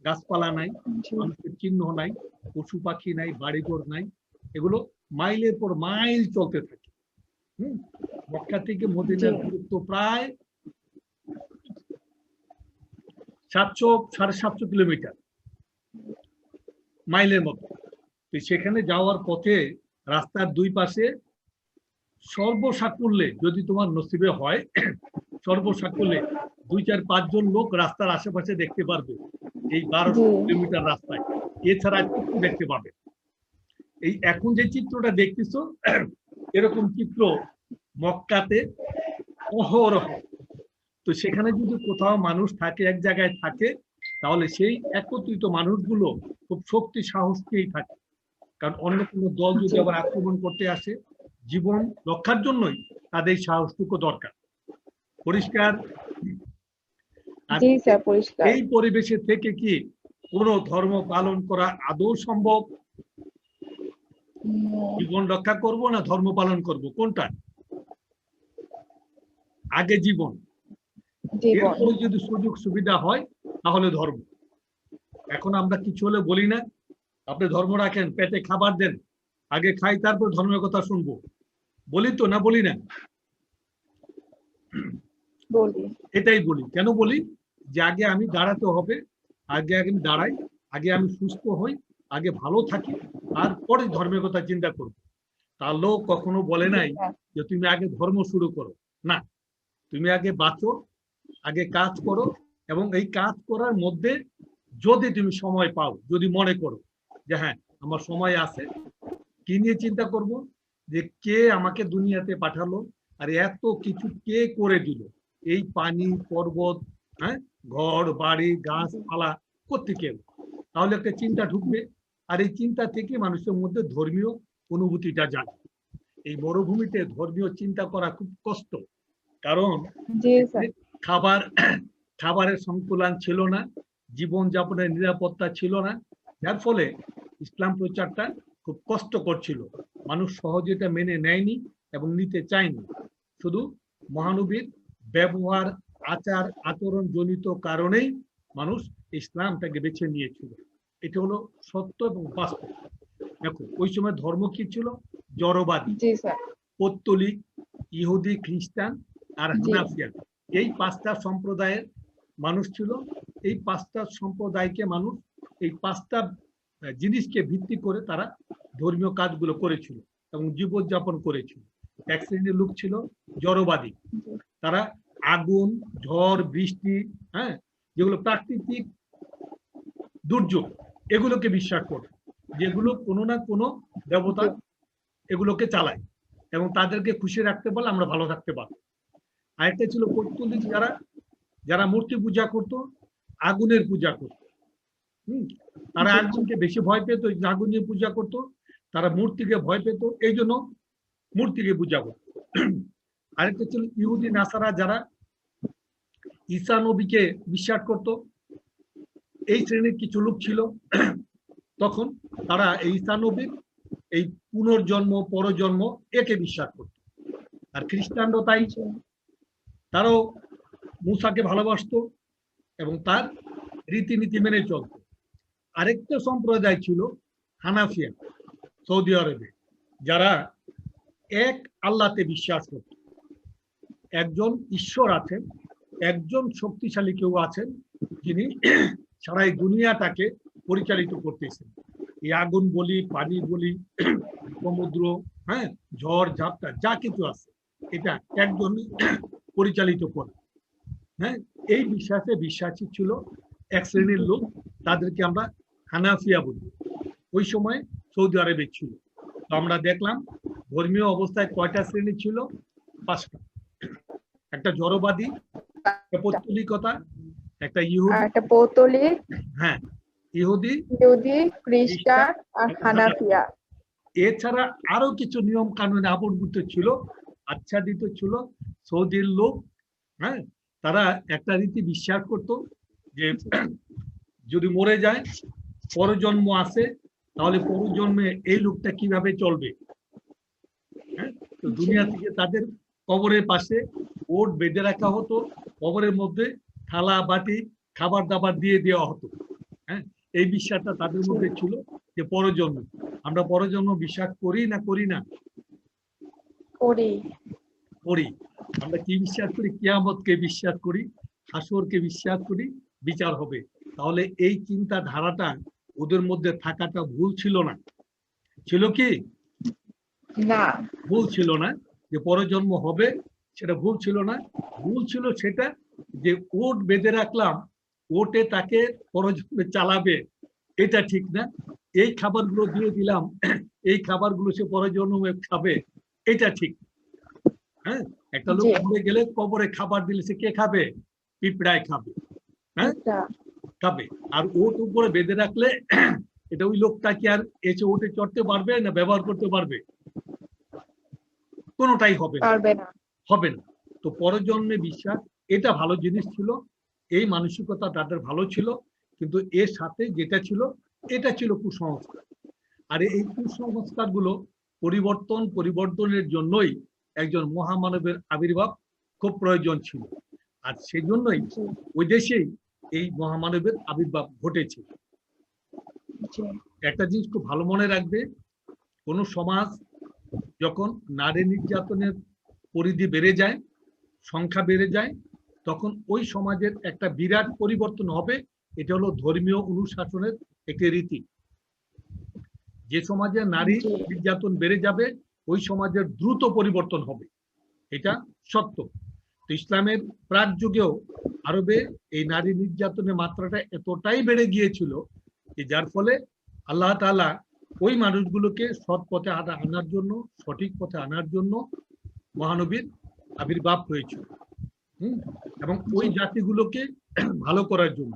গাছপালা নাই, জি মানুষের চিহ্ন নাই, পশু পাখি নাই, বাড়িঘর নাই, এগুলো মাইলের পর মাইল চলতে থাকে। হুম, মক্কা থেকে জি মদিনার দূরত্ব প্রায় 700 750 কিলোমিটার, মাইলের মতো। তো সেখানে যাওয়ার পথে রাস্তার দুই পাশে সর্বসাকুল্যে, যদি তোমার নসিবে হয়, সর্বসাকুল্যে 2 4 5 জন লোক রাস্তার আশেপাশে দেখতে পারবে এই 1200 জি কিলোমিটার রাস্তায়। এছাড়া কিছু দেখতে পাবে। এই এখন যে চিত্রটা দেখতেছো, এরকম চিত্র মক্কাতে অহরহ। তো সেখানে যদি কোথাও মানুষ থাকে, এক জায়গায় থাকে, তাহলে সেই একত্রিত মানুষগুলো খুব শক্তি সাহস নিয়েই থাকে। কারণ অন্য কোনো দল যদি জি আবার আক্রমণ করতে আসে, জীবন রক্ষার জন্যই তাদের সাহসটুকু দরকার। পরিষ্কার? আর জি স্যার, পরিষ্কার। এই পরিবেশে থেকে কি কোনো ধর্ম পালন করা আদৌ সম্ভব? জীবন রক্ষা করব না ধর্ম পালন করব, কোনটা? আগে জীবন, জীবন। এরপরে যদি সুযোগ সুবিধা হয় তাহলে ধর্ম। এখন আমরা কিছু হলে বলি না, আপনি ধর্ম রাখেন, পেটে খাবার দেন, আগে খাই তারপর ধর্মের কথা শুনবো, বলি তো, না বলি না? বলি। এটাই বলি। কেন বলি? যে আগে আমি দাঁড়াতে হবে, আগে আগে আমি দাঁড়াই, আগে আমি সুস্থ হই, আগে ভালো থাকি, তারপরে ধর্মের কথা চিন্তা করব। তার লোক কখনো বলে জি নাই স্যার। যে তুমি আগে ধর্ম শুরু করো, না। তুমি আগে বাঁচো, আগে কাজ করো, এবং এই কাজ করার মধ্যে যদি তুমি সময় পাও, যদি মনে করো যে হ্যাঁ আমার সময় আছে, কি নিয়ে চিন্তা করব? যে কে আমাকে দুনিয়াতে পাঠালো, আর এত কিছু কে করে দিল, এই পানি পর্বত, হ্যাঁ, ঘর বাড়ি গাছপালা কোত্থেকে এলো? তাহলে একটা চিন্তা ঢুকবে, আর এই চিন্তা থেকে মানুষের মধ্যে ধর্মীয় অনুভূতিটা যায়। এই মরুভূমিতে ধর্মীয় চিন্তা করা খুব কষ্ট, কারণ জি স্যার। খাবার খাবারের সংকুলান ছিল না, জীবনযাপনের নিরাপত্তা ছিল না, যার ফলে ইসলাম প্রচারটা খুব কষ্টকর ছিল। মানুষ সহজে এটা মেনে নেয়নি এবং নিতে চায়নি। শুধু মহানবীর ব্যবহার, আচার আচরণ জনিত কারণেই মানুষ ইসলামটাকে বেছে নিয়েছিল। এটা হলো সত্য এবং বাস্তব। দেখো ওই সময় ধর্ম কি ছিল? জড়বাদী, জি স্যার। পৌত্তলিক, ইহুদি, খ্রিস্টান আর জি। হানাফিয়া, এই পাঁচটা সম্প্রদায়ের মানুষ ছিল। এই পাঁচটা সম্প্রদায়কে মানুষ এই পাঁচটা জিনিসকে ভিত্তি করে তারা ধর্মীয় কাজগুলো করেছিল এবং জীবনযাপন করেছিল। এক শ্রেণীর লোক ছিল জড়বাদী, তারা আগুন, ঝড়, বৃষ্টি, হ্যাঁ, যেগুলো প্রাকৃতিক দুর্যোগ, এগুলোকে বিশ্বাস করে, যেগুলো কোনো না কোনো দেবতা এগুলোকে চালায় এবং তাদেরকে খুশি রাখতে পারলে আমরা ভালো থাকতে পারবো। আরেকটা ছিল পৌত্তলিক, যারা যারা মূর্তি পূজা করত, আগুনের পূজা করত। তারা আগুনকে বেশি ভয় পেত, আগুনের পূজা করত। তারা মূর্তিকে ভয় পেত, এই জন্য মূর্তিকে পূজা করত। আরেকটা ছিল ইহুদি নাসারা, যারা ঈসা নবীকে বিশ্বাস করত। এই শ্রেণীর কিছু লোক ছিল। তখন তারা এই ঈসা নবীর এই পুনর্জন্ম, পরজন্ম, একে বিশ্বাস করত। আর খ্রিস্টানরাও তাই, তারাও মূসাকে ভালোবাসতো এবং তার রীতিনীতি মেনে চলত। আরেকটা সম্প্রদায় ছিল হানাফিয়া, সৌদি আরবে, যারা এক আল্লাহতে বিশ্বাস করত। একজন ঈশ্বর আছেন, একজন শক্তিশালী কেউ আছেন, যিনি সারা এই দুনিয়াটাকে পরিচালিত করতেছেন। এই আগুন বলি, পানি বলি, সমুদ্র, হ্যাঁ, ঝড় ঝাপটা যা কিছু আছে, এটা একজন পরিচালিত করে। হ্যাঁ, এই বিশ্বাসে বিশ্বাসী ছিল এক শ্রেণীর লোক, তাদেরকে আমরা হানাফিয়া বলি। ওই সময় সৌদি আরবে ছিল। তো আমরা দেখলাম ধর্মীয় অবস্থায় কয়টা শ্রেণী ছিল? পাঁচটা। একটা জড়বাদী, একটা পৌত্তলিকতা, একটা ইহুদি, একটা পৌত্তলিক, হ্যাঁ, ইহুদি, ইহুদি, খ্রিস্টান আর হানাফিয়া। এছাড়া আরো কিছু নিয়ম কানুন আবর্তিত ছিল, আচ্ছাদিত ছিল। সৌদির লোক, হ্যাঁ, তারা একটা রীতি বিশ্বাস করত যে যদি মরে যায়, পরজন্ম আছে, তাহলে পরজন্মে এই লোকটা কিভাবে চলবে। হ্যাঁ, তো দুনিয়া থেকে তাদের কবরের পাশে ওট বেঁধে রাখা হতো, কবরের মধ্যে থালা বাটি খাবার দাবার দিয়ে দেওয়া হতো। হ্যাঁ, এই বিশ্বাসটা তাদের মধ্যে ছিল যে পরজন্ম। আমরা পরজন্ম বিশ্বাস করি না করি না? করি। করি। আমরা কি বিশ্বাস করি? কিয়ামতকে বিশ্বাস করি, হাসরকে বিশ্বাস করি, বিচার হবে। তাহলে এই চিন্তা ধারাটা ওদের মধ্যে থাকাটা ভুল ছিল না? ছিল কি? না। ভুল ছিল না। যে পরজন্ম হবে সেটা ভুল ছিল না। ভুল ছিল সেটা যে ওট বেঁধে রাখলাম, ওটে তাকে পরজন্মে চালাবে, এটা ঠিক না। এই খাবারগুলো দিয়ে দিলাম, এই খাবারগুলো সে পরজন্মে খাবে, এটা ঠিক। হ্যাঁ, একটা লোক মরে গেলে কবরে খাবার দিলে সে কে খাবে? পিঁপড়ায় খাবে। হ্যাঁ, খাবে। আর ওট উপরে বেঁধে রাখলে এটা ওই লোকটা কি আর এসে ওটে চড়তে পারবে না ব্যবহার করতে পারবে? কোনোটাই হবে না, হবে না। তো পরজন্মে বিশ্বাস এটা ভালো জিনিস ছিল, এই মানসিকতা তাদের ভালো ছিল, কিন্তু এর সাথে যেটা ছিল এটা ছিল কুসংস্কার। আর এই কুসংস্কারগুলো পরিবর্তনের জন্যই একজন মহামানবের আবির্ভাব খুব প্রয়োজন ছিল। আর সেজন্যই ওই দেশেই এই মহামানবের আবির্ভাব ঘটেছে। একটা জিনিস খুব ভালো মনে রাখবে, কোন সমাজ যখন নারী নির্যাতনের পরিধি বেড়ে যায়, সংখ্যা বেড়ে যায়, তখন ওই সমাজের একটা বিরাট পরিবর্তন হবে। এটা হলো ধর্মীয় অনুশাসনের একটি রীতি। যে সমাজে নারী নির্যাতন বেড়ে যাবে, ওই সমাজের দ্রুত পরিবর্তন হবে, এটা সত্য। তো ইসলামের প্রাক যুগেও আরবে এই নারী নির্যাতনের মাত্রাটা এতটাই বেড়ে গিয়েছিল যে যার ফলে আল্লাহ তাআলা ওই মানুষগুলোকে সৎ পথে আনার জন্য, সঠিক পথে আনার জন্য মহানবীর আবির্ভাব হয়েছিল। হুম, এবং ওই জাতিগুলোকে ভালো করার জন্য।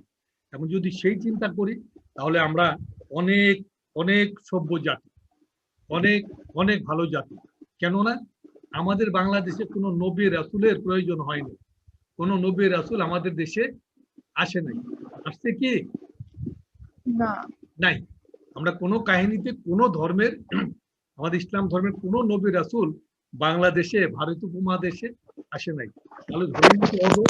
এবং যদি সেই চিন্তা করি তাহলে আমরা অনেক অনেক সভ্য জাতি, অনেক অনেক ভালো জাতি। কেননা আমাদের বাংলাদেশে কোনো নবী রাসূলের প্রয়োজন হয়নি, কোনো নবী রাসূল আমাদের দেশে আসে নাই। আসছে কি? না। নাই। আমরা কোনো কাহিনীতে কোনো ধর্মের আমাদের ইসলাম ধর্মের কোনো নবী রাসূল বাংলাদেশে, ভারত উপমহাদেশে আসে নাই। তাহলে ধরে নিতে হবে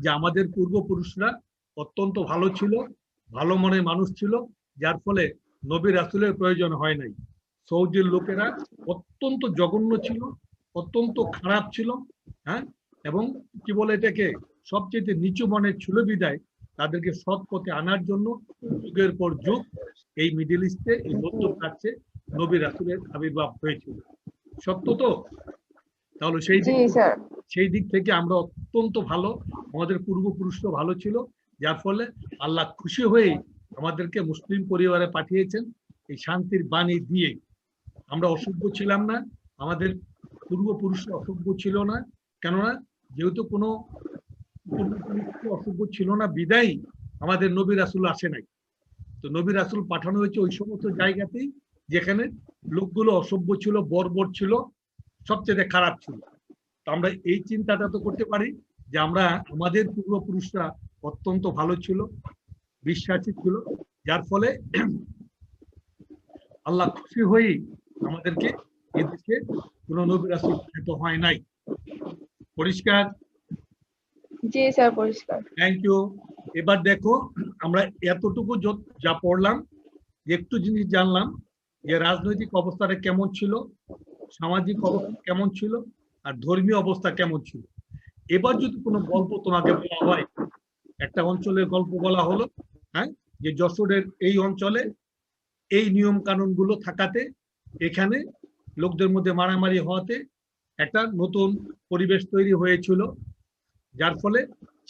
যে আমাদের পূর্বপুরুষরা অত্যন্ত ভালো ছিল, ভালো মনের মানুষ ছিল, যার ফলে নবী রাসূলের প্রয়োজন হয় নাই। সৌদির লোকেরা অত্যন্ত জঘন্য ছিল, অত্যন্ত খারাপ ছিল, হ্যাঁ, এবং কি বলে এটাকে সবচেয়ে নিচু মনের ছিল বিদায় তাদেরকে সৎ পথে আনার জন্য যুগের পর যুগ এই মিডল ইস্টে, এই মধ্যপ্রাচ্যে নবী রাসূলের আবির্ভাব হয়েছিল। সত্য তো? তাহলে জি স্যার। সেই দিক থেকে আমরা অত্যন্ত ভালো, আমাদের পূর্বপুরুষরা ভালো ছিল, যার ফলে আল্লাহ খুশি হয়ে আমাদেরকে মুসলিম পরিবারে পাঠিয়েছেন এই শান্তির বাণী দিয়ে। আমরা অসভ্য ছিলাম না, আমাদের পূর্বপুরুষরা অসভ্য ছিল না, কেননা যেহেতু কোনো পূর্বপুরুষ অসভ্য ছিল না বিদায়ী আমাদের নবী রাসূল আসে নাই। তো নবী রাসূল পাঠানো হয়েছে ওই সমস্ত জায়গাতেই যেখানে লোকগুলো অসভ্য ছিল, বর্বর ছিল, সবচেয়ে খারাপ ছিল। তো আমরা এই চিন্তাটা তো করতে পারি যে আমরা আমাদের পূর্বপুরুষরা অত্যন্ত ভালো ছিল, বিশ্বাসী ছিল, যার ফলে আল্লাহ খুশি হয়েই আমাদেরকে এদেশে কোনো নবী রাসূল প্রেরিত হয় নাই। পরিষ্কার? জি স্যার, পরিষ্কার। Thank you. এবার দেখো আমরা এতটুকু যা পড়লাম, একটু জিনিস জানলাম যে রাজনৈতিক অবস্থাটা কেমন ছিল, সামাজিক অবস্থা কেমন ছিল, আর ধর্মীয় অবস্থা কেমন ছিল। এবার যদি কোনো গল্প তোমাকে বলা হয়, একটা অঞ্চলের গল্প বলা হলো, হ্যাঁ, যে যশোরের এই অঞ্চলে এই নিয়ম কানুন গুলো থাকাতে এখানে লোকদের মধ্যে মারামারি হওয়াতে একটা নতুন পরিবেশ তৈরি হয়েছিল, যার ফলে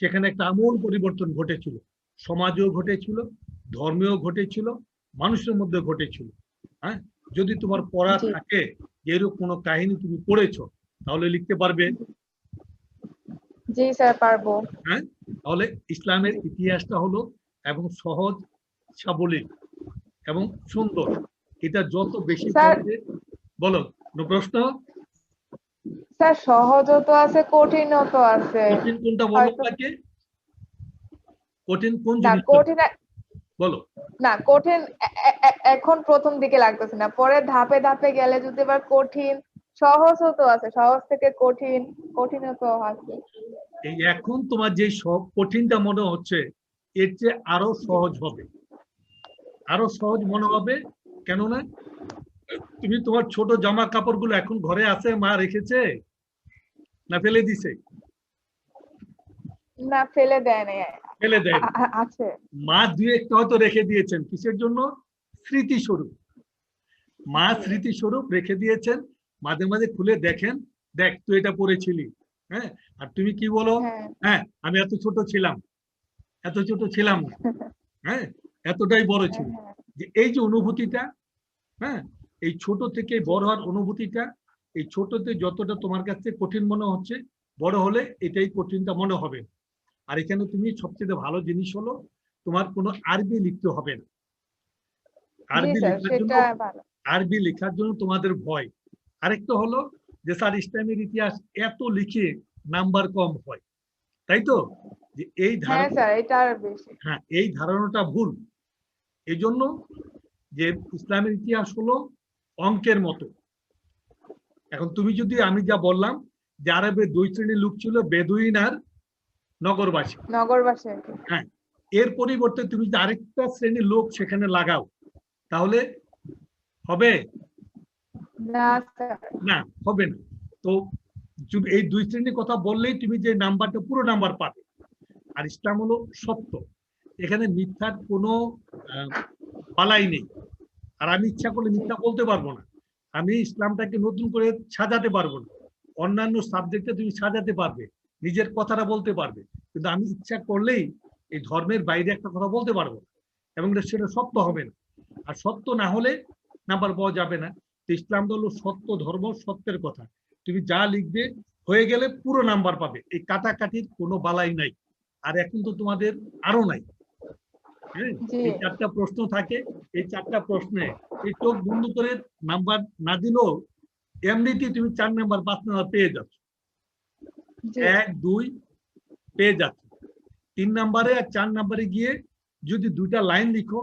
সেখানে একটা আমূল পরিবর্তন ঘটেছিল, সমাজেও ঘটেছিল, ধর্মেও ঘটেছিল, মানুষের মধ্যে ঘটেছিল। হ্যাঁ, যদি তোমার পড়া জি। থাকে যে এরকম কোনো কাহিনী তুমি পড়েছো তাহলে লিখতে পারবে। জি স্যার, পারবো। হ্যাঁ, তাহলে ইসলামের ইতিহাসটা হলো এবং সহজ, সাবলীল এবং সুন্দর। এটা যত বেশি স্যার, পড়বে, বলো কোনো প্রশ্ন? স্যার সহজও তো আছে, কঠিনও তো আছে। কঠিন কোনটা বলো হয়তো তাকে? কঠিন কোন না, জিনিসটা কঠিন বলো? না, কঠিন এখন প্রথম দিকে লাগতেছে না, পরে ধাপে ধাপে গেলে যদি আবার কঠিন, সহজও তো আছে, সহজ থেকে কঠিন, কঠিনও তো আছে। এই এখন তোমার যে সব কঠিনটা মনে হচ্ছে এর চেয়ে আরো সহজ হবে, আরো সহজ মনে হবে। কেননা তুমি তোমার ছোট জামা কাপড়গুলো এখন ঘরে আছে, মা রেখেছে না ফেলে দিছে? না, ফেলে দেয় নাই। ফেলে দেয়। আছে। মা দুই একটা হয়তো রেখে দিয়েছেন, কিসের জন্য? স্মৃতিস্বরূপ। মা জি। স্মৃতিস্বরূপ রেখে দিয়েছেন, মাঝে মাঝে খুলে দেখেন, দেখ তুই এটা পড়েছিলি। হ্যাঁ, আর তুমি কি বলো? হ্যাঁ। হ্যাঁ, আমি এত ছোট ছিলাম, এত ছোট ছিলাম না, হ্যাঁ, এতটাই বড় ছিল। হ্যাঁ। যে এই যে অনুভূতিটা, হ্যাঁ, এই ছোট থেকে বড় হওয়ার অনুভূতিটা, এই ছোটতে যতটা তোমার কাছে কঠিন মনে হচ্ছে, বড় হলে এটাই কঠিনটা মনে হবে। আর এখানে তুমি সবচেয়ে ভালো জিনিস হলো তোমার কোনো আরবি লিখতে হবে না। জি আরবি স্যার, লেখার জন্য, সেটা ভালো। আরবি লেখার জন্য তোমাদের ভয়। আরেকটা হলো যে স্যার ইসলামের ইতিহাস এত লিখে নাম্বার কম হয়, তাই তো? যে এই হ্যাঁ ধারণা, স্যার, এটা আর বেশি। হ্যাঁ, এই ধারণাটা ভুল। এই জন্য যে ইসলামের ইতিহাস হলো অঙ্কের মতো। এখন তুমি যদি, আমি যা বললাম যে আরবে দুই শ্রেণীর লোক ছিল, বেদুইন আর নগরবাসী। নগরবাসী আর কি। হ্যাঁ, এর পরিবর্তে তুমি যদি আরেকটা শ্রেণীর লোক সেখানে লাগাও তাহলে হবে? না স্যার। না, হবে না। তো এই দুই শ্রেণীর কথা বললেই তুমি যে নাম্বারটা, পুরো নাম্বার পাবে। আর ইসলাম হলো সত্য, এখানে মিথ্যার কোনো পালাই নেই। আর আমি ইচ্ছা করলে মিথ্যা বলতে পারবো না, আমি ইসলামটাকে নতুন করে সাজাতে পারবো না। অন্যান্য সাবজেক্টে তুমি সাজাতে পারবে, নিজের কথাটা বলতে পারবে, কিন্তু আমি ইচ্ছা করলেই এই ধর্মের বাইরে একটা কথা বলতে পারবো না, এবং সেটা সত্য হবে না। আর সত্য না হলে নাম্বার পাওয়া যাবে না। তো ইসলাম হলো সত্য ধর্ম, সত্যের কথা। তুমি যা লিখবে হয়ে গেলে পুরো নাম্বার পাবে, এই কাটাকাটির কোনো বালাই নাই। আর এখন তো তোমাদের আরো নাই, হ্যাঁ, জি এই 4টা প্রশ্ন থাকে, এই 4টা প্রশ্নে এই চোখ বন্ধ করে নাম্বার না দিলেও এমনিতেই তুমি 4 নাম্বার 5 নাম্বার পেয়ে যাচ্ছ, জি 1 2 পেয়ে যাচ্ছ। 3 নাম্বারে আর 4 নাম্বারে গিয়ে যদি 2টা লাইন লিখো,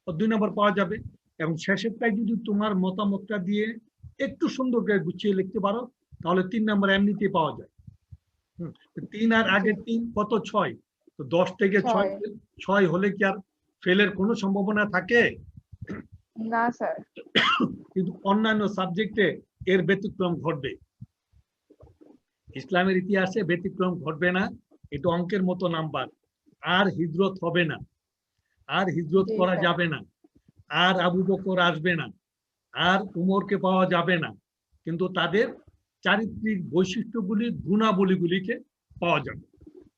2 নাম্বার পাওয়া যাবে। এবং শেষেরটাই যদি তোমার মতামতটা দিয়ে একটু সুন্দর করে গুছিয়ে লিখতে পারো, তাহলে 3 নাম্বার এমনিতেই পাওয়া যায়। 3 আর আগের 3 কত, 6। তো 10 থেকে 6 6 6 হলে কি আর ফেলের কোনো সম্ভাবনা থাকে? না স্যার। কিন্তু অন্যান্য সাবজেক্টে এর ব্যতিক্রম ঘটবে, ইসলামের ইতিহাসে ব্যতিক্রম ঘটবে না। এটা অঙ্কের মতো নাম্বার। আর হিজরত হবে না, আর হিজরত জি করা স্যার। যাবে না, আর আবু বকর আসবে না, আর উমরকে পাওয়া যাবে না, কিন্তু তাদের চারিত্রিক বৈশিষ্ট্যগুলি, গুণাবলীগুলিকে পাওয়া যাবে।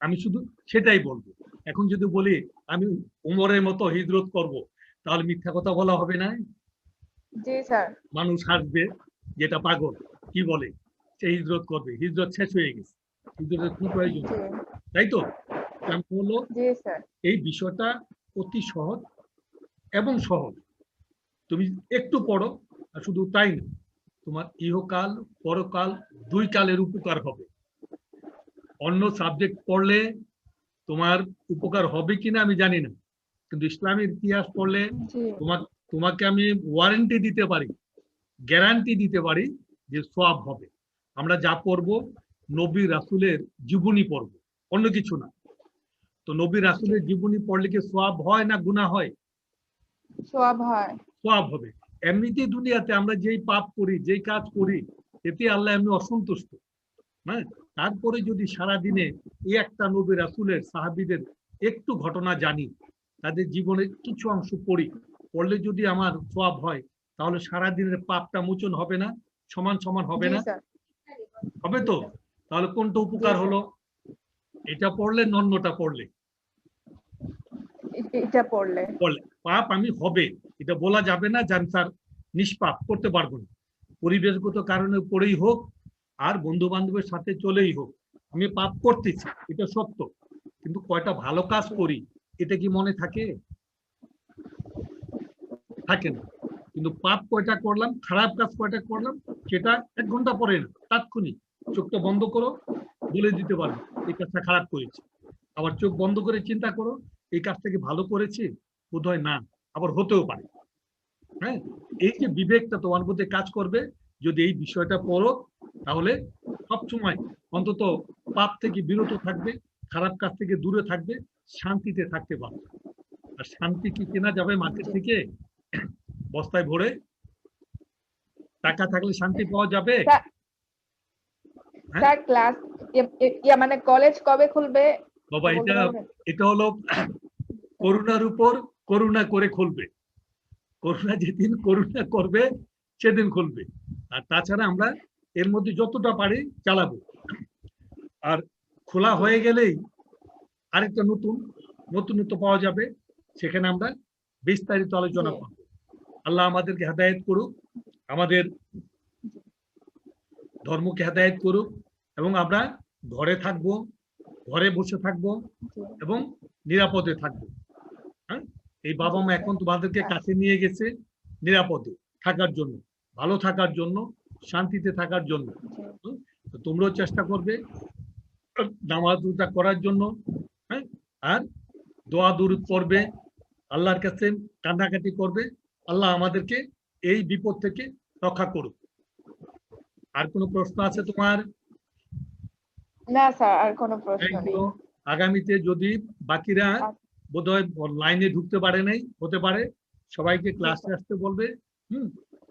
আমি শুধু সেটাই বলবো। এখন যদি বলি আমি উমরের মতো হিজরত করব, তাহলে মিথ্যা কথা বলা হবে না? জি স্যার। মানুষ হাসবে, যেটা পাগল, কি বলে, সে হিজরত করবে, হিজরত শেষ হয়ে গেছে, হিজরতের কোনো প্রয়োজন জি নেই, তাই তো? আমি হলো জি স্যার। এই বিষয়টা অতি সহজ এবং সহজ। তুমি একটু পড়ো, আর শুধু তাই না, তোমার ইহকাল পরকাল 2 কালের উপকার হবে। অন্য সাবজেক্ট পড়লে তোমার উপকার হবে কিনা আমি জানি না, কিন্তু ইসলামের ইতিহাস পড়লে জি তোমাকে আমি ওয়ারেন্টি দিতে পারি, গ্যারান্টি দিতে পারি যে সওয়াব হবে। আমরা যা পড়ব নবী রাসূলের জীবনী পড়ব, অন্য কিছু না। তো নবী রাসূলের জীবনী পড়লে কি সওয়াব হয় না গুনাহ হয়? সওয়াব হয়। সওয়াব হবে। এমনিতেই দুনিয়াতে আমরা যেই পাপ করি, যেই কাজ করি, এতে আল্লাহ এমনি অসন্তুষ্ট, হ্যাঁ। তারপরে যদি সারা দিনে এই একটা নবী রাসূলের সাহাবীদের একটু ঘটনা জানি, তাদের জীবনের কিছু অংশ পড়ি, পড়লে যদি আমার সওয়াব হয়, তাহলে সারা দিনের পাপটা মোচন হবে না? সমান সমান হবে জি না? স্যার। হবে তো? তাহলে কোনটা জি উপকার স্যার। হলো? এটা পড়লে না অন্যটা পড়লে? এটা পড়লে। পড়লে পাপ আমি হবে, এটা বলা যাবে না যে আমি স্যার নিষ্পাপ, করতে পারবো না। পরিবেশগত কারণে পড়েই হোক, আর বন্ধু বান্ধবের সাথে চলেই হোক, আমি পাপ করতেছি, এটা সত্য। কিন্তু কয়টা ভালো কাজ করি, এটা কি মনে থাকে? থাকে না। কিন্তু পাপ কয়টা করলাম, খারাপ কাজ কয়টা করলাম, সেটা 1 ঘন্টা পরে না, তাৎক্ষণিক চোখটা বন্ধ করো, বলে দিতে পারবে এই কাজটা খারাপ করেছি। আবার চোখ বন্ধ করে চিন্তা করো, এই কাজটা কি ভালো করেছি, বোধহয় না, আবার হতেও পারে, হ্যাঁ। এই যে বিবেকটা তোমার মধ্যে কাজ করবে, যদি এই বিষয়টা পড়ো, তাহলে সবসময় অন্তত পাপ থেকে বিরত থাকবে, খারাপ কাজ থেকে দূরে থাকবে, শান্তিতে থাকতে পারবে। আর শান্তি কি কেনা যাবে মার্কেট জি থেকে বস্তায় ভরে? টাকা থাকলে শান্তি পাওয়া যাবে? স্যার। হ্যাঁ স্যার ক্লাস ইয়া মানে কলেজ কবে খুলবে বাবা, বলতে এটা পারবেন? এটা হলো করুণার উপর করুণা করে খুলবে। করুণা যেদিন করুণা করবে সেদিন খুলবে। আর তাছাড়া আমরা এর মধ্যে যতটা পারি চালাবো। আর খোলা জি হয়ে গেলেই আরেকটা নতুনত্ব পাওয়া যাবে, সেখানে আমরা বিস্তারিত জি আলোচনা করব। আল্লাহ আমাদেরকে হেদায়েত করুক, আমাদের ধর্মকে হেদায়েত করুক, এবং আমরা ঘরে থাকবো, ঘরে বসে থাকবো, জি এবং নিরাপদে থাকবো, হ্যাঁ। এই বাবা জি মা স্যার। এখন তোমাদেরকে হ্যাঁ, কাছে নিয়ে গেছে নিরাপদে থাকার জন্য, ভালো থাকার জন্য, শান্তিতে থাকার জন্য। জি তো তোমরাও চেষ্টা করবে নামাজ রোজা করার জন্য, হ্যাঁ। আর দোয়া দুরূদ জি পড়বে, স্যার। আল্লাহর কাছে কান্নাকাটি করবে, আল্লাহ আমাদেরকে এই বিপদ থেকে রক্ষা করুক। আর কোনো প্রশ্ন আছে তোমার? না স্যার, আর কোনো প্রশ্ন থ্যাংক নেই। ইউ। আগামীতে যদি বাকিরা বোধহয় লাইনে ঢুকতে পারে নাই, হতে পারে, সবাইকে জি ক্লাসে স্যার। আসতে বলবে, হুম,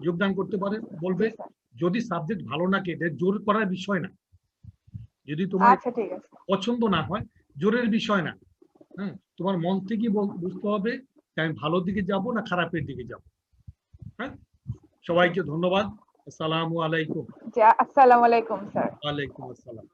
যোগদান করতে পারে বলবে। জি স্যার। যদি সাবজেক্ট ভালো না কেটে, জোর করার বিষয় না, যদি তোমার আচ্ছা ঠিক আছে। পছন্দ না হয়, জোরের বিষয় না, হ্যাঁ, তোমার মন থেকেই বুঝতে হবে যে আমি ভালোর দিকে যাব না খারাপের দিকে যাব, হ্যাঁ। জি সবাইকে ধন্যবাদ। আসসালামু আলাইকুম। জি, আসসালামু আলাইকুম স্যার। ওয়ালাইকুম আসসালাম।